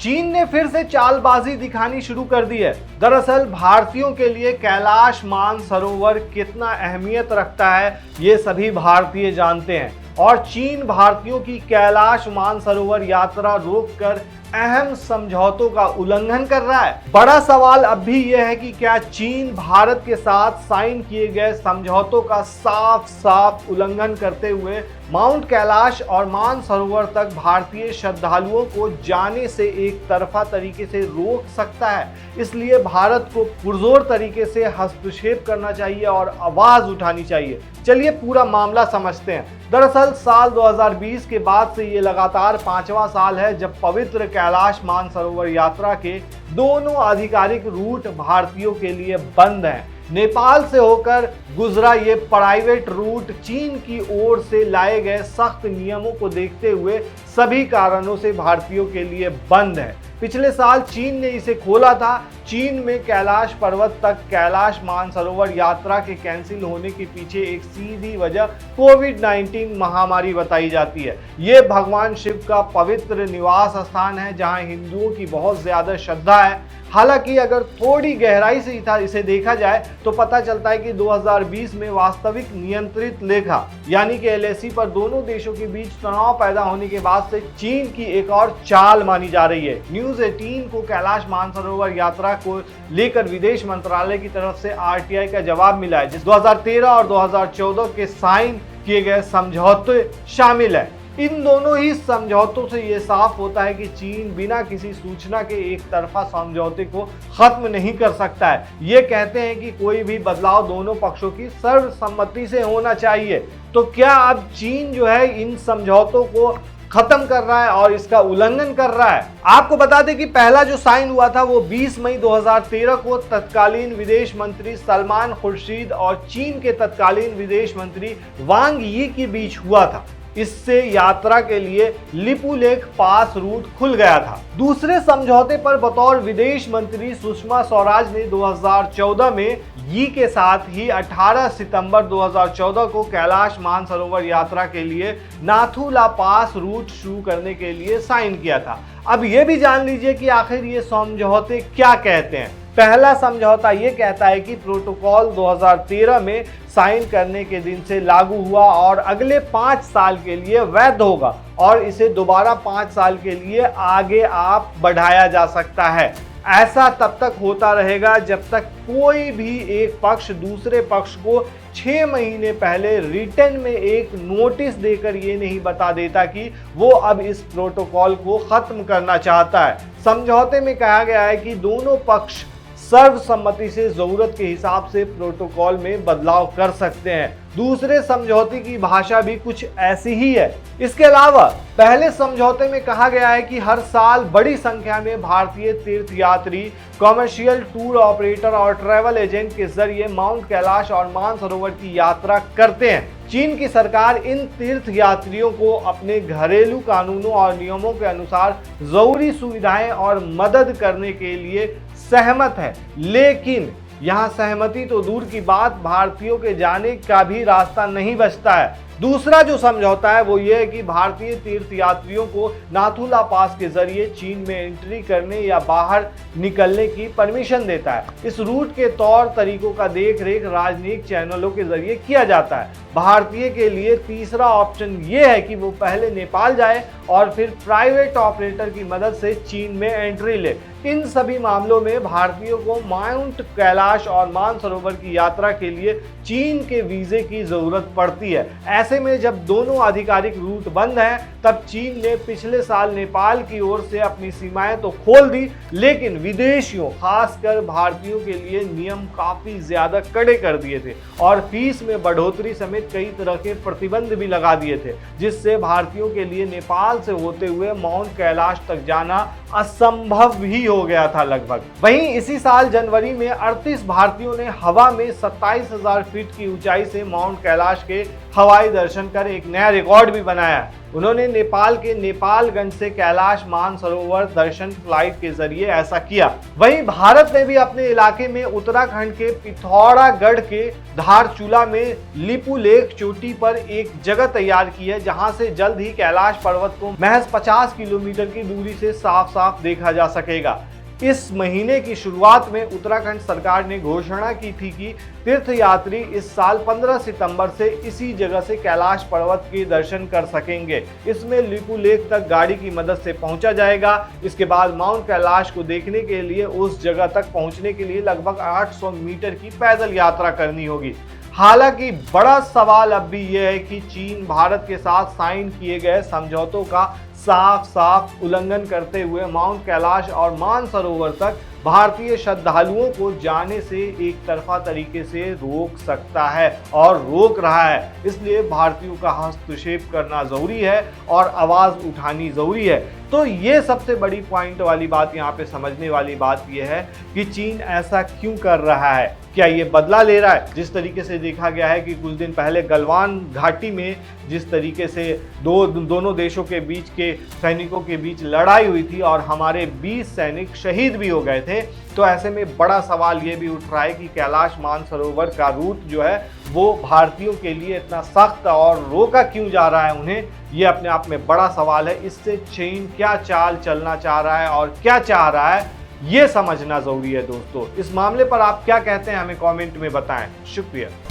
चीन ने फिर से चालबाजी दिखानी शुरू कर दी है। दरअसल भारतीयों के लिए कैलाश मानसरोवर कितना अहमियत रखता है ये सभी भारतीय जानते हैं और चीन भारतीयों की कैलाश मानसरोवर यात्रा रोककर अहम समझौतों का उल्लंघन कर रहा है। बड़ा सवाल अब भी यह है कि क्या चीन भारत के साथ साइन किए गए समझौतों का साफ साफ उल्लंघन करते हुए माउंट कैलाश और मानसरोवर तक भारतीय श्रद्धालुओं को जाने से एक तरफा तरीके से रोक सकता है। इसलिए भारत को पुरजोर तरीके से हस्तक्षेप करना चाहिए और आवाज उठानी चाहिए। चलिए पूरा मामला समझते हैं। दरअसल साल 2020 के बाद से ये लगातार 5वां साल है जब पवित्र कैलाश मानसरोवर यात्रा के दोनों आधिकारिक रूट भारतीयों के लिए बंद हैं। नेपाल से होकर गुजरा ये प्राइवेट रूट चीन की ओर से लाए गए सख्त नियमों को देखते हुए सभी कारणों से भारतीयों के लिए बंद है। पिछले साल चीन ने इसे खोला था। चीन में कैलाश पर्वत तक कैलाश मानसरोवर यात्रा के कैंसिल होने के पीछे एक सीधी वजह कोविड-19 महामारी बताई जाती है। ये भगवान शिव का पवित्र निवास स्थान है जहां हिंदुओं की बहुत ज्यादा श्रद्धा है। हालांकि अगर थोड़ी गहराई से इसे देखा जाए तो पता चलता है कि 2020 में वास्तविक नियंत्रित लेखा यानी कि LAC पर दोनों देशों के बीच तनाव पैदा होने के बाद से चीन की एक और चाल मानी जा रही है। न्यूज़ 18 को कैलाश मानसरोवर यात्रा को लेकर विदेश मंत्रालय की तरफ से RTI का जवाब मिला है, जिस 2013 और 2014 के साइन किए गए समझौते शामिल है। इन दोनों ही समझौतों से ये साफ होता है कि चीन बिना किसी सूचना के एक तरफा समझौते को खत्म नहीं कर सकता है। ये कहते हैं कि कोई भी बदलाव दोनों पक्षों की सर्वसम्मति से होना चाहिए। तो क्या अब चीन जो है इन समझौतों को खत्म कर रहा है और इसका उल्लंघन कर रहा है? आपको बता दें कि पहला जो साइन हुआ था वो 20 मई 2013 को तत्कालीन विदेश मंत्री सलमान खुर्शीद और चीन के तत्कालीन विदेश मंत्री वांग यी के बीच हुआ था। इससे यात्रा के लिए लिपुलेख पास रूट खुल गया था। दूसरे समझौते पर बतौर विदेश मंत्री सुषमा स्वराज ने 2014 में यी के साथ ही 18 सितंबर 2014 को कैलाश मानसरोवर यात्रा के लिए नाथू ला पास रूट शुरू करने के लिए साइन किया था। अब ये भी जान लीजिए कि आखिर ये समझौते क्या कहते हैं। पहला समझौता ये कहता है कि प्रोटोकॉल 2013 में साइन करने के दिन से लागू हुआ और अगले 5 साल के लिए वैध होगा और इसे दोबारा 5 साल के लिए आगे आप बढ़ाया जा सकता है। ऐसा तब तक होता रहेगा जब तक कोई भी एक पक्ष दूसरे पक्ष को 6 महीने पहले रिटर्न में एक नोटिस देकर ये नहीं बता देता कि वो अब इस प्रोटोकॉल को खत्म करना चाहता है। समझौते में कहा गया है कि दोनों पक्ष सर्वसम्मति से जरूरत के हिसाब से प्रोटोकॉल में बदलाव कर सकते हैं। दूसरे समझौते की भाषा भी कुछ ऐसी ही है। इसके अलावा पहले समझौते में कहा गया है कि हर साल बड़ी संख्या में भारतीय तीर्थयात्री कमर्शियल टूर ऑपरेटर और ट्रैवल एजेंट के जरिए माउंट कैलाश और मानसरोवर की यात्रा करते हैं। चीन की सरकार इन तीर्थयात्रियों को अपने घरेलू कानूनों और नियमों के अनुसार जरूरी सुविधाएं और मदद करने के लिए सहमत है, लेकिन यहाँ सहमति तो दूर की बात, भारतीयों के जाने का भी रास्ता नहीं बचता है। दूसरा जो समझौता है वो ये है कि भारतीय तीर्थयात्रियों को नाथुला पास के जरिए चीन में एंट्री करने या बाहर निकलने की परमिशन देता है। इस रूट के तौर तरीकों का देख रेख राजनीतिक चैनलों के जरिए किया जाता है। भारतीय के लिए तीसरा ऑप्शन ये है कि वो पहले नेपाल जाए और फिर प्राइवेट ऑपरेटर की मदद से चीन में एंट्री ले। इन सभी मामलों में भारतीयों को माउंट कैलाश और मानसरोवर की यात्रा के लिए चीन के वीजे की जरूरत पड़ती है। ऐसे में जब दोनों आधिकारिक रूट बंद हैं, तब चीन ने पिछले साल नेपाल की ओर से अपनी सीमाएं तो खोल दी, लेकिन विदेशियों खासकर भारतीयों के लिए नियम काफी ज्यादा कड़े कर दिए थे और फीस में बढ़ोतरी समेत कई तरह के प्रतिबंध भी लगा दिए थे, जिससे भारतीयों के लिए नेपाल से होते हुए माउंट कैलाश तक जाना असंभव भी हो गया था लगभग। वहीं इसी साल जनवरी में 38 भारतीयों ने हवा में 27,000 फीट की ऊंचाई से माउंट कैलाश के हवाई दर्शन कर एक नया रिकॉर्ड भी बनाया। उन्होंने नेपाल के नेपालगंज से कैलाश मानसरोवर दर्शन फ्लाइट के जरिए ऐसा किया। वहीं भारत ने भी अपने इलाके में उत्तराखंड के पिथौरागढ़ के धारचूला में लिपुलेख चोटी पर एक जगह तैयार की है, जहां से जल्द ही कैलाश पर्वत को महज 50 किलोमीटर की दूरी से साफ साफ देखा जा सकेगा। इस महीने की शुरुआत में उत्तराखंड सरकार ने घोषणा की थी कि तीर्थयात्री इस साल 15 सितंबर से इसी जगह से कैलाश पर्वत के दर्शन कर सकेंगे। इसमें लिपू लेक तक गाड़ी की मदद से पहुंचा जाएगा। इसके बाद माउंट कैलाश को देखने के लिए उस जगह तक पहुंचने के लिए लगभग 800 मीटर की पैदल यात्रा करनी होगी। हालांकि बड़ा सवाल अब भी यह है कि चीन भारत के साथ साइन किए गए समझौतों का साफ साफ उल्लंघन करते हुए माउंट कैलाश और मानसरोवर तक भारतीय श्रद्धालुओं को जाने से एक तरफा तरीके से रोक सकता है और रोक रहा है। इसलिए भारतीयों का हस्तक्षेप करना जरूरी है और आवाज उठानी जरूरी है। तो ये सबसे बड़ी पॉइंट वाली बात, यहाँ पे समझने वाली बात यह है कि चीन ऐसा क्यों कर रहा है। क्या ये बदला ले रहा है? जिस तरीके से देखा गया है कि कुछ दिन पहले गलवान घाटी में जिस तरीके से दोनों देशों के बीच के सैनिकों के बीच लड़ाई हुई थी और हमारे 20 सैनिक शहीद भी हो गए थे, तो ऐसे में बड़ा सवाल ये भी उठ रहा है कि कैलाश मानसरोवर का रूट जो है वो भारतीयों के लिए इतना सख्त और रोका क्यों जा रहा है उन्हें, ये अपने आप में बड़ा सवाल है। इससे चीन क्या चाल चलना चाह रहा है और क्या चाह रहा है, ये समझना जरूरी है दोस्तों। इस मामले पर आप क्या कहते हैं, हमें कमेंट में बताएं। शुक्रिया।